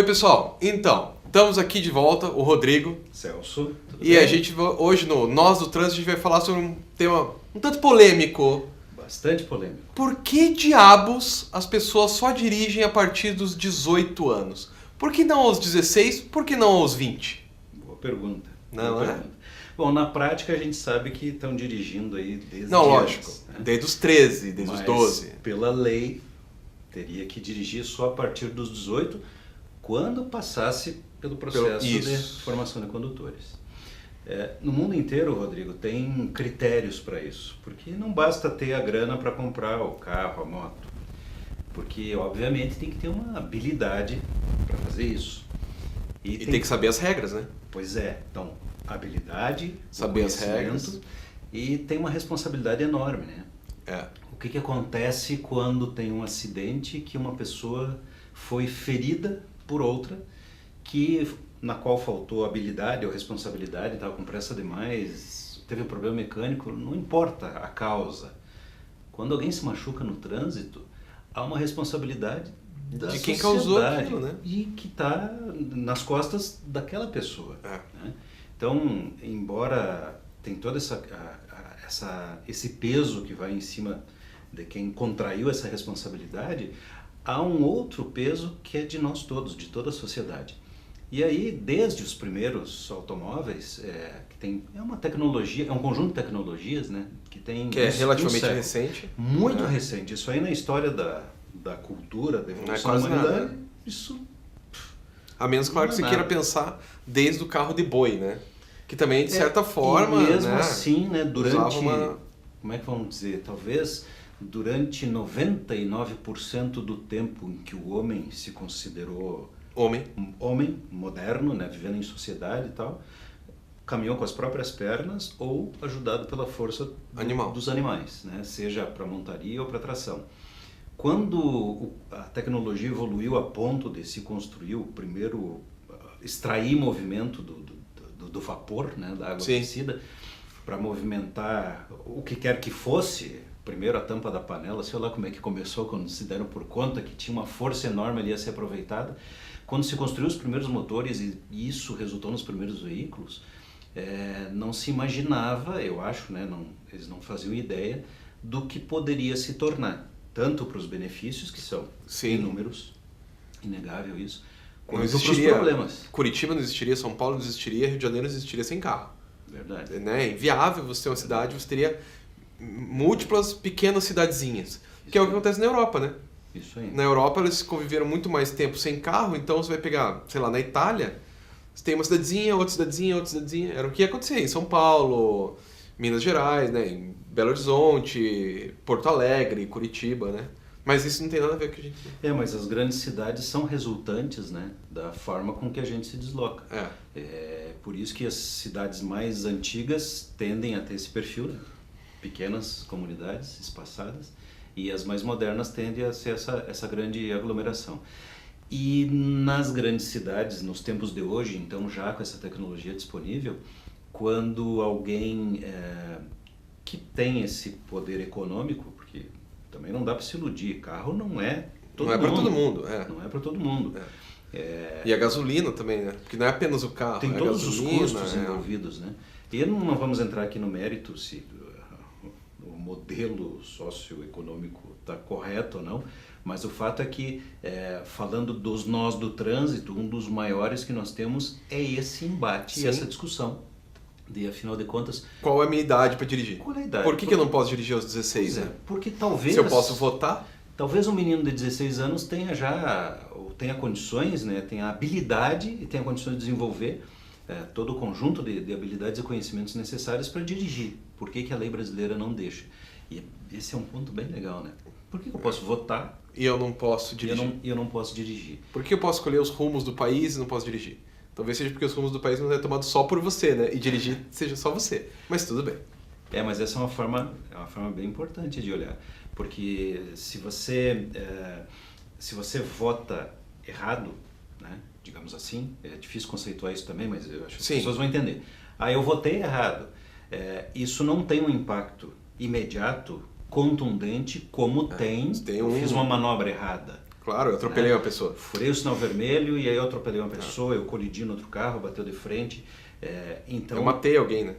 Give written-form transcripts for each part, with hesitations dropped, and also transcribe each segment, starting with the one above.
Oi, pessoal. Então, estamos aqui de volta, o Rodrigo. Celso. E bem? A gente hoje no Nós do Trânsito a gente vai falar sobre um tema um tanto polêmico. Bastante polêmico. Por que diabos as pessoas só dirigem a partir dos 18 anos? Por que não aos 16? Por que não aos 20? Boa pergunta. Não Boa é? pergunta. Bom, na prática a gente sabe que estão dirigindo aí desde Não, lógico. antes, né? Desde os 13, desde Mas, os 12. pela lei, teria que dirigir só a partir dos 18, quando passasse pelo processo de formação de condutores. No mundo inteiro, Rodrigo, tem critérios para isso, porque não basta ter a grana para comprar o carro, a moto, porque obviamente tem que ter uma habilidade para fazer isso. E tem que saber as regras, né? Pois é, então, habilidade, saber as regras. E tem uma responsabilidade enorme, né? O que acontece quando tem um acidente que uma pessoa foi ferida por outra, na qual faltou habilidade ou responsabilidade, estava com pressa demais, teve um problema mecânico, não importa a causa. Quando alguém se machuca no trânsito, há uma responsabilidade de quem causou aquilo, né? E que está nas costas daquela pessoa. Né? Então, embora tem todo esse peso que vai em cima de quem contraiu essa responsabilidade, há um outro peso que é de nós todos, de toda a sociedade. E aí, desde os primeiros automóveis, é uma tecnologia, é um conjunto de tecnologias, né, que é relativamente recente. Muito recente. Isso aí na história da cultura, da evolução da humanidade, isso... A menos, claro, que você queira pensar desde o carro de boi, né? Que também, de certa forma... E mesmo assim, né, durante... Como é que vamos dizer? Talvez durante 99% do tempo em que o homem se considerou... Homem moderno, né, vivendo em sociedade e tal, caminhou com as próprias pernas ou ajudado pela força dos animais, né, seja para montaria ou para tração. Quando a tecnologia evoluiu a ponto de se construir o primeiro, extrair movimento do vapor, né, da água aquecida, para movimentar o que quer que fosse, primeiro a tampa da panela, sei lá como é que começou, quando se deram por conta que tinha uma força enorme ali a ser aproveitada. Quando se construiu os primeiros motores e isso resultou nos primeiros veículos, não se imaginava, eu acho, né, eles não faziam ideia do que poderia se tornar, tanto para os benefícios, que são inúmeros, inegável isso, quanto para os problemas. Curitiba não existiria, São Paulo não existiria, Rio de Janeiro não existiria sem carro. Verdade. É inviável você ter uma cidade, você teria múltiplas pequenas cidadezinhas, que é o que acontece na Europa, né? Isso aí. Na Europa eles conviveram muito mais tempo sem carro, então você vai pegar, sei lá, na Itália, você tem uma cidadezinha, outra cidadezinha, outra cidadezinha. Era o que ia acontecer em São Paulo, Minas Gerais, né, em Belo Horizonte, Porto Alegre, Curitiba, né? Mas isso não tem nada a ver com a gente. Mas as grandes cidades são resultantes, né, da forma com que a gente se desloca. Por isso que as cidades mais antigas tendem a ter esse perfil, né? Pequenas comunidades espaçadas, e as mais modernas tendem a ser essa grande aglomeração. E nas grandes cidades, nos tempos de hoje, então já com essa tecnologia disponível, quando alguém que tem esse poder econômico, porque também não dá para se iludir, carro não é para todo mundo. Não é para todo mundo. E a gasolina também, né? Porque não é apenas o carro. Tem todos os custos envolvidos, né? E não vamos entrar aqui no mérito se o modelo socioeconômico está correto ou não, mas o fato é que, falando dos nós do trânsito, um dos maiores que nós temos é esse embate e essa discussão. E afinal de contas... Qual é a minha idade para dirigir? Qual é a idade? Por que eu não posso dirigir aos 16, né? Porque talvez... Se eu posso votar? Talvez um menino de 16 anos tenha condições, né, tenha habilidade e tenha condições de desenvolver todo o conjunto de habilidades e conhecimentos necessários para dirigir. Por que a lei brasileira não deixa? E esse é um ponto bem legal, né? Por que eu posso votar e eu não posso dirigir? Eu não posso dirigir. Por que eu posso escolher os rumos do país e não posso dirigir? Talvez seja porque os rumos do país não é tomado só por você, né? E dirigir seja só você. Mas tudo bem. Mas essa é uma forma bem importante de olhar. Porque se você vota errado, né, digamos assim, é difícil conceituar isso também, mas eu acho que as pessoas vão entender. Eu votei errado. Isso não tem um impacto imediato, contundente, como eu fiz uma manobra errada. Claro, eu atropelei uma pessoa. Furei o sinal vermelho e aí eu atropelei uma pessoa, eu colidi no outro carro, bateu de frente. Então, eu matei alguém, né?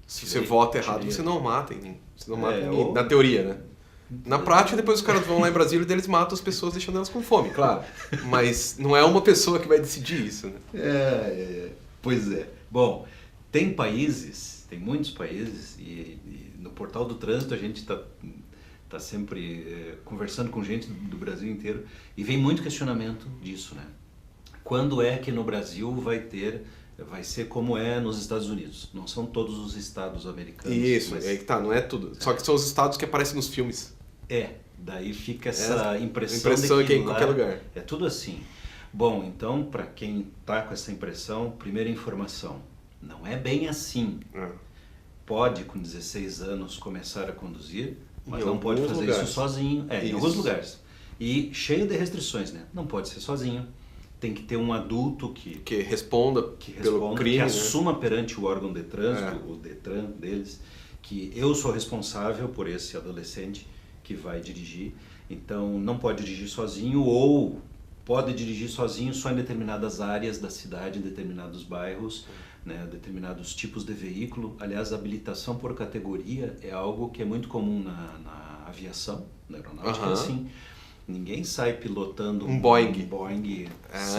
Se você vota errado, você não mata ninguém. Você não mata ninguém, na teoria, né? Na prática, depois os caras vão lá em Brasília e eles matam as pessoas deixando elas com fome, claro. Mas não é uma pessoa que vai decidir isso, né? Pois é. Bom, tem muitos países, e no Portal do Trânsito a gente está sempre conversando com gente do Brasil inteiro, e vem muito questionamento disso, né? Quando é que no Brasil vai ser como é nos Estados Unidos? Não são todos os estados americanos. Isso, é que tá, não é tudo. Só que são os estados que aparecem nos filmes. Daí fica essa impressão de que é em qualquer lugar. É tudo assim. Bom, então, para quem está com essa impressão, primeira informação, não é bem assim. Pode, com 16 anos, começar a conduzir, mas não pode fazer isso sozinho. Em alguns lugares. E cheio de restrições, né? Não pode ser sozinho. Tem que ter um adulto que responda pelo crime, que assuma perante o órgão de trânsito, o Detran deles, que eu sou responsável por esse adolescente que vai dirigir. Então, não pode dirigir sozinho ou pode dirigir sozinho só em determinadas áreas da cidade, em determinados bairros, né, determinados tipos de veículo. Aliás, a habilitação por categoria é algo que é muito comum na aviação, na aeronáutica, assim. Ninguém sai pilotando um Boeing.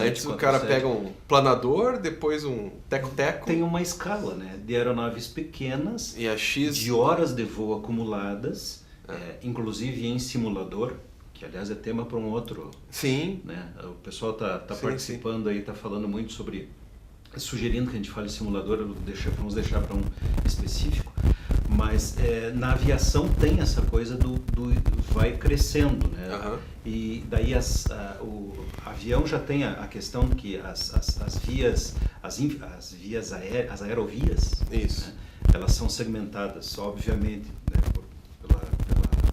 Antes o cara pega um planador, depois um teco-teco. Tem uma escala, né, de aeronaves pequenas, e a X de horas de voo acumuladas, inclusive em simulador, que aliás é tema para um outro. Sim. Né? O pessoal está participando aí, está falando muito sobre, sugerindo que a gente fale simulador, vamos deixar para um específico. Mas na aviação tem essa coisa do vai crescendo, né? E daí o avião já tem a questão que as aerovias, isso, né? Elas são segmentadas, obviamente, né?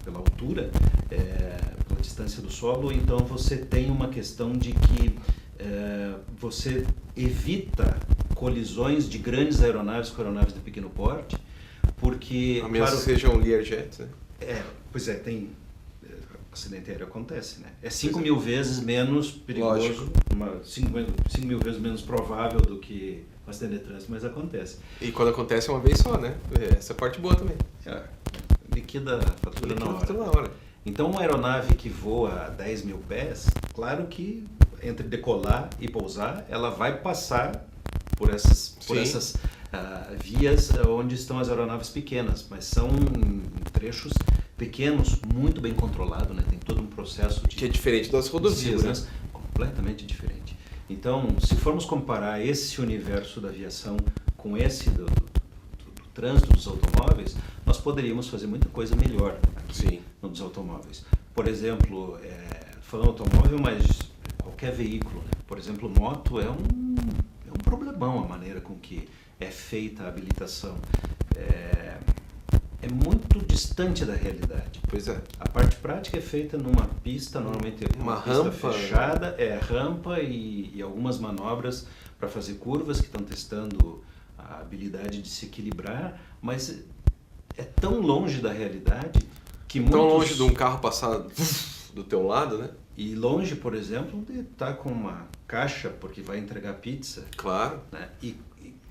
pela altura, pela distância do solo. Então você tem uma questão de que você evita colisões de grandes aeronaves com aeronaves de pequeno porte, porque... A menos que sejam Learjet, né? Pois tem... Acidente aéreo acontece, né? É 5 mil vezes menos perigoso, 5 mil vezes menos provável do que um acidente de trânsito, mas acontece. E quando acontece é uma vez só, né? Essa é a parte boa também. Liquida a fatura na hora. Então, uma aeronave que voa a 10 mil pés, claro que entre decolar e pousar, ela vai passar por essas vias onde estão as aeronaves pequenas, mas são trechos pequenos, muito bem controlado, né? Tem todo um processo que é diferente das rodovias, né? Completamente diferente. Então, se formos comparar esse universo da aviação com esse do trânsito dos automóveis, nós poderíamos fazer muita coisa melhor aqui nos automóveis. Por exemplo, falando automóvel, mas qualquer veículo, né? Por exemplo, moto é um problemão a maneira com que é feita a habilitação. É muito distante da realidade. Pois é. A parte prática é feita numa pista, normalmente uma pista rampa fechada, rampa e algumas manobras para fazer curvas que estão testando a habilidade de se equilibrar, mas é tão longe da realidade que tão longe de um carro passar do teu lado, né? E longe, por exemplo, de estar com uma caixa porque vai entregar pizza. Claro. Né? E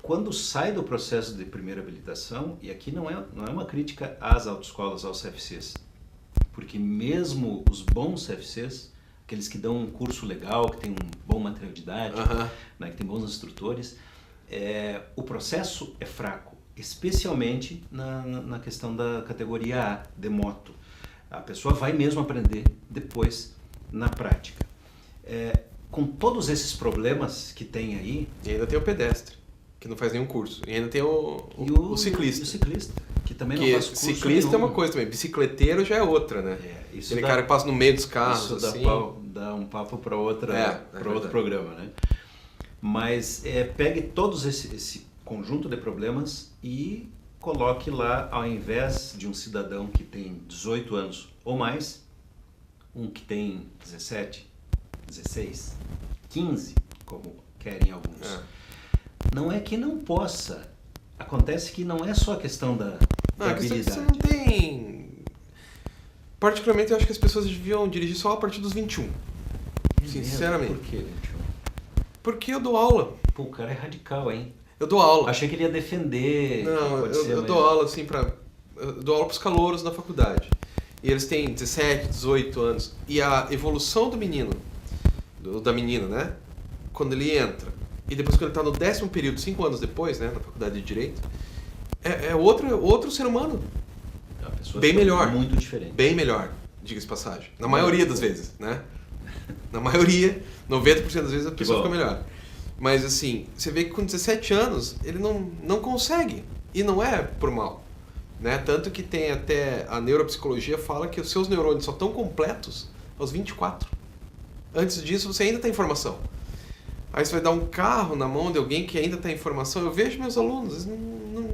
quando sai do processo de primeira habilitação, e aqui não é uma crítica às autoescolas, aos CFCs, porque mesmo os bons CFCs, aqueles que dão um curso legal, que tem um bom material didático, né, que tem bons instrutores, o processo é fraco, especialmente na questão da categoria A, de moto. A pessoa vai mesmo aprender depois na prática. Com todos esses problemas que tem aí... E ainda tem o pedestre, que não faz nenhum curso. E ainda tem o ciclista. O ciclista, que também não faz curso ciclista nenhum. É uma coisa também, bicicleteiro já é outra, né? Isso Aquele cara que passa no meio dos carros, isso assim... dá um papo para outro programa, né? Mas pegue todos esse conjunto de problemas e coloque lá, ao invés de um cidadão que tem 18 anos ou mais, um que tem 17, 16, 15, como querem alguns. Não é que não possa. Acontece que não é só a questão da habilidade. Você não tem... Particularmente, eu acho que as pessoas deviam dirigir só a partir dos 21. Sinceramente. Por quê, 21? Porque eu dou aula. Pô, o cara é radical, hein? Eu dou aula. Achei que ele ia defender. Não, eu dou aula assim eu dou aula pros calouros na faculdade. E eles têm 17, 18 anos. E a evolução do menino, da menina, né? Quando ele entra, e depois quando ele tá no 10º período, 5 anos depois, né? Na faculdade de Direito, é outro ser humano. A pessoa bem melhor. Muito diferente. Bem melhor, diga-se passagem. Na maioria das vezes, né? Na maioria, 90% das vezes a pessoa fica melhor. Mas assim, você vê que com 17 anos ele não consegue. E não é por mal. Né? Tanto que tem até a neuropsicologia fala que os seus neurônios só estão completos aos 24. Antes disso você ainda tem informação. Aí você vai dar um carro na mão de alguém que ainda tem informação. Eu vejo meus alunos, eles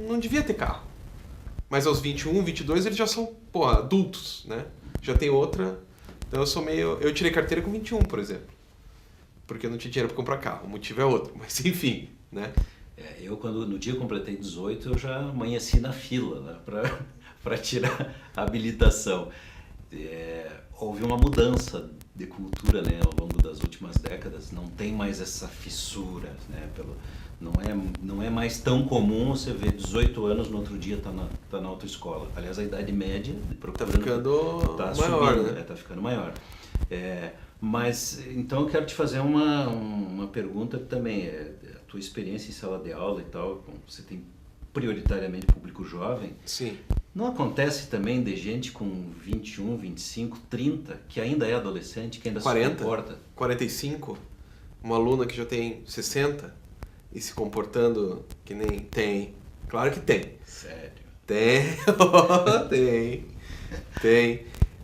não devia ter carro. Mas aos 21, 22 eles já são adultos, né? Já tem outra. Então eu tirei carteira com 21, por exemplo. Porque eu não tinha dinheiro para comprar carro. O motivo é outro, mas enfim, né? Eu, no dia que eu completei 18, eu já amanheci na fila, né, para tirar a habilitação. Houve uma mudança de cultura, né, ao longo das últimas décadas. Não tem mais essa fissura, né, não é mais tão comum você ver 18 anos, no outro dia tá na autoescola. Aliás, a idade média tá ficando maior, subindo, né? Tá ficando maior. Mas, então, eu quero te fazer uma pergunta também. A tua experiência em sala de aula e tal, você tem prioritariamente público jovem. Sim. Não acontece também de gente com 21, 25, 30, que ainda é adolescente, que ainda 40, se comporta? 45, uma aluna que já tem 60 e se comportando que nem tem. Claro que tem. Sério? Tem.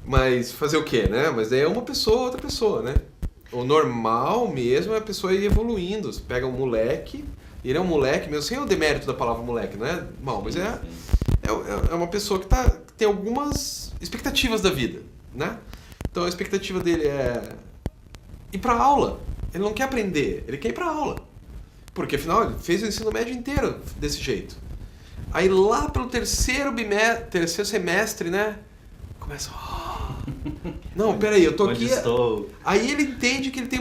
Mas fazer o quê, né? Mas daí é uma pessoa, outra pessoa, né? O normal mesmo é a pessoa ir evoluindo. Você pega um moleque, ele é um moleque mesmo, sem o demérito da palavra moleque, não é mal, mas é uma pessoa que tem algumas expectativas da vida, né? Então a expectativa dele é ir pra aula. Ele não quer aprender, ele quer ir pra aula. Porque afinal ele fez o ensino médio inteiro desse jeito. Aí lá pelo terceiro semestre, né? Começa... Não, peraí, eu tô aqui... Estou? Aí ele entende que ele tem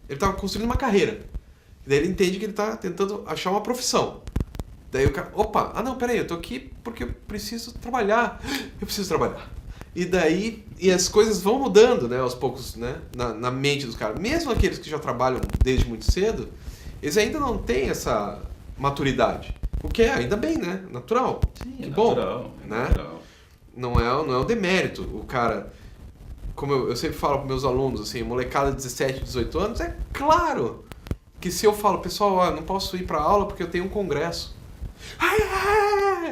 ele tá construindo uma carreira. Daí ele entende que ele tá tentando achar uma profissão. Daí o cara... Opa, não, peraí, eu tô aqui porque eu preciso trabalhar. Eu preciso trabalhar. E daí... E as coisas vão mudando, né, aos poucos, né? Na mente dos caras. Mesmo aqueles que já trabalham desde muito cedo, eles ainda não têm essa maturidade. O que é, ainda bem, né? Natural. Sim, que natural, bom, né? Natural. Não é um demérito. O cara, como eu sempre falo para meus alunos, assim, molecada de 17, 18 anos, é claro que se eu falo, pessoal, eu não posso ir para aula porque eu tenho um congresso.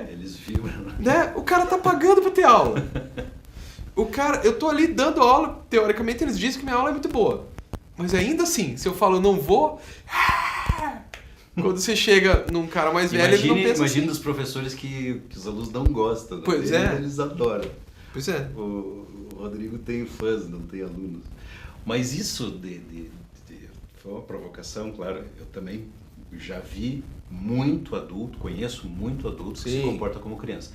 Eles vibram. Né? O cara tá pagando para ter aula. Eu tô ali dando aula, teoricamente eles dizem que minha aula é muito boa. Mas ainda assim, se eu falo eu não vou... Quando você chega num cara mais velho, ele não pensa Imagina assim. Os professores que os alunos não gostam. Né? Pois é. Eles adoram. Pois é. O Rodrigo tem fãs, não tem alunos. Mas isso foi uma provocação, claro. Eu também já vi muito adulto, conheço muito adulto que se comporta como criança.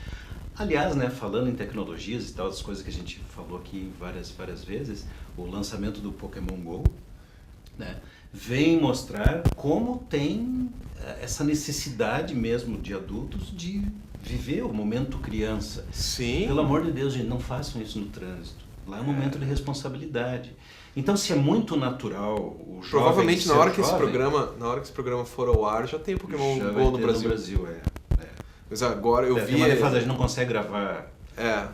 Aliás, né, falando em tecnologias e tal, as coisas que a gente falou aqui várias vezes, o lançamento do Pokémon GO, né, vem mostrar como tem essa necessidade mesmo de adultos de viver o momento criança. Sim. Pelo amor de Deus, gente, não façam isso no trânsito. Lá é um momento de responsabilidade. Então, se é muito natural o jovem provavelmente na hora que jovem, esse programa for ao ar já tem Pokémon GO no Brasil. Mas agora eu vi... A gente não consegue gravar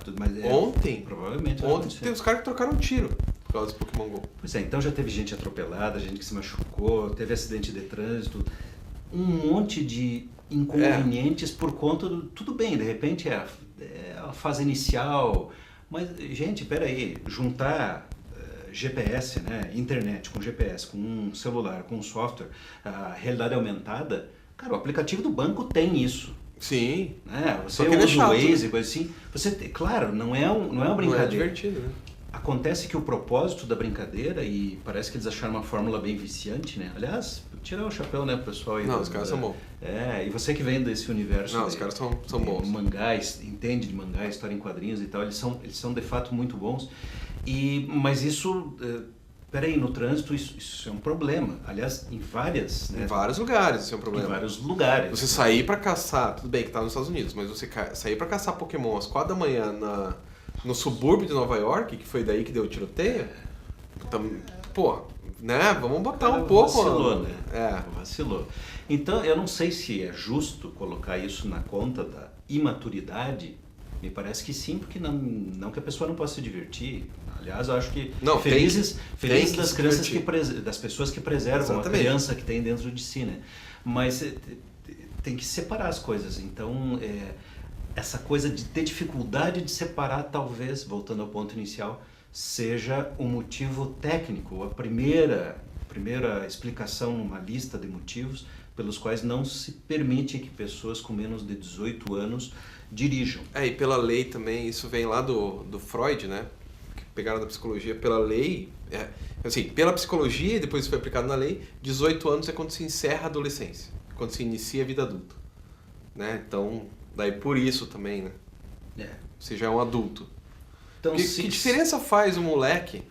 tudo, mas ontem provavelmente tem os caras que trocaram um tiro por causa do Pokémon GO. Pois é, então já teve gente atropelada, gente que se machucou, teve acidente de trânsito, um monte de inconvenientes por conta do... Tudo bem, de repente é a fase inicial, mas, gente, peraí, juntar GPS, né, internet com GPS, com um celular, com um software, a realidade aumentada, cara, o aplicativo do banco tem isso. Sim. Né? Você usa o Waze, coisa assim. Claro, não é uma brincadeira. Não é divertido, né? Acontece que o propósito da brincadeira, e parece que eles acharam uma fórmula bem viciante, né? Aliás, tirar o chapéu, né, pro pessoal aí. Não, os caras são bons. E você que vem desse universo... Não, os caras são bons. Mangás, entende de mangá, história em quadrinhos e tal, eles são de fato muito bons. Mas isso, peraí, no trânsito isso é um problema. Aliás, em vários lugares isso é um problema. Em vários lugares. Você sair pra caçar, tudo bem que tá nos Estados Unidos, mas você sair pra caçar Pokémon às 4 da manhã no subúrbio de Nova York, que foi daí que deu o tiroteio, pô, né? Vamos botar um pouco... Vacilou, né? Vacilou. Então, eu não sei se é justo colocar isso na conta da imaturidade. Me parece que sim, porque não que a pessoa não possa se divertir. Aliás, eu acho que felizes das crianças das pessoas que preservam a criança que tem dentro de si, né? Mas tem que separar as coisas. Então, essa coisa de ter dificuldade de separar, talvez, voltando ao ponto inicial, seja um motivo técnico, a primeira explicação numa lista de motivos pelos quais não se permite que pessoas com menos de 18 anos dirijam. E pela lei também, isso vem lá do Freud, né? Que pegaram da psicologia. Pela lei, assim, pela psicologia, e depois foi aplicado na lei, 18 anos é quando se encerra a adolescência, quando se inicia a vida adulta. Né? Então, daí por isso também, né? Você já é um adulto. Então, que diferença faz um moleque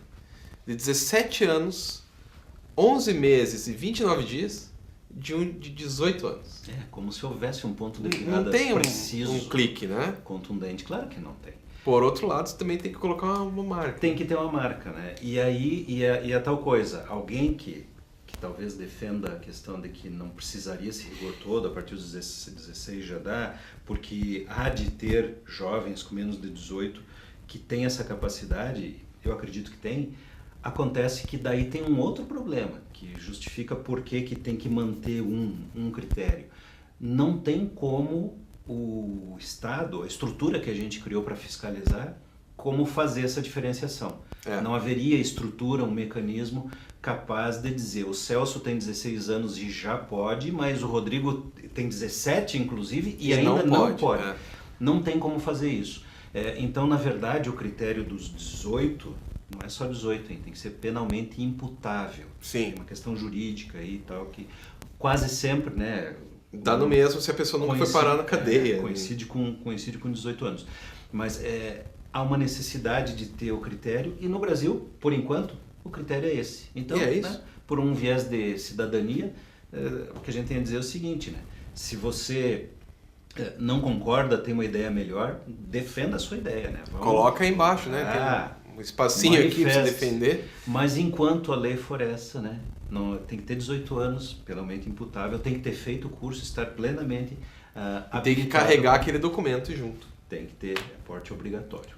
de 17 anos, 11 meses e 29 dias de 18 anos? Como se houvesse um ponto de virada preciso. Não tem um clique, né? Contundente, claro que não tem. Por outro lado, você também tem que colocar uma marca. Tem que ter uma marca, né? E aí, e a tal coisa, alguém que talvez defenda a questão de que não precisaria esse rigor todo, a partir dos 16 já dá, porque há de ter jovens com menos de 18 que têm essa capacidade, eu acredito que tem. Acontece que daí tem um outro problema, que justifica por que tem que manter um critério. Não tem como o Estado, a estrutura que a gente criou para fiscalizar, como fazer essa diferenciação. Não haveria estrutura, um mecanismo capaz de dizer, o Celso tem 16 anos e já pode, mas o Rodrigo tem 17 inclusive e ainda não pode. Não tem como fazer isso. Então, na verdade, o critério dos 18... não é só 18, hein? Tem que ser penalmente imputável. Sim. É uma questão jurídica aí e tal, que quase sempre, né? Dá no mesmo se a pessoa nunca foi parar na cadeia. Coincide com 18 anos. Mas há uma necessidade de ter o critério, e no Brasil, por enquanto, o critério é esse. Então, né, por um viés de cidadania, o que a gente tem a dizer é o seguinte, né? Se você não concorda, tem uma ideia melhor, defenda a sua ideia, né? Coloca aí embaixo, né? Tem um espacinho aqui para você defender. Mas enquanto a lei for essa, né? Não, tem que ter 18 anos, penalmente imputável, tem que ter feito o curso, estar plenamente habilitado. Tem que carregar aquele documento junto. Tem que ter porte obrigatório.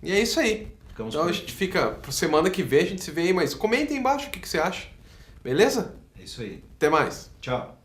E é isso aí. Então a gente fica, por semana que vem a gente se vê aí, mas comenta aí embaixo o que você acha. Beleza? É isso aí. Até mais. Tchau.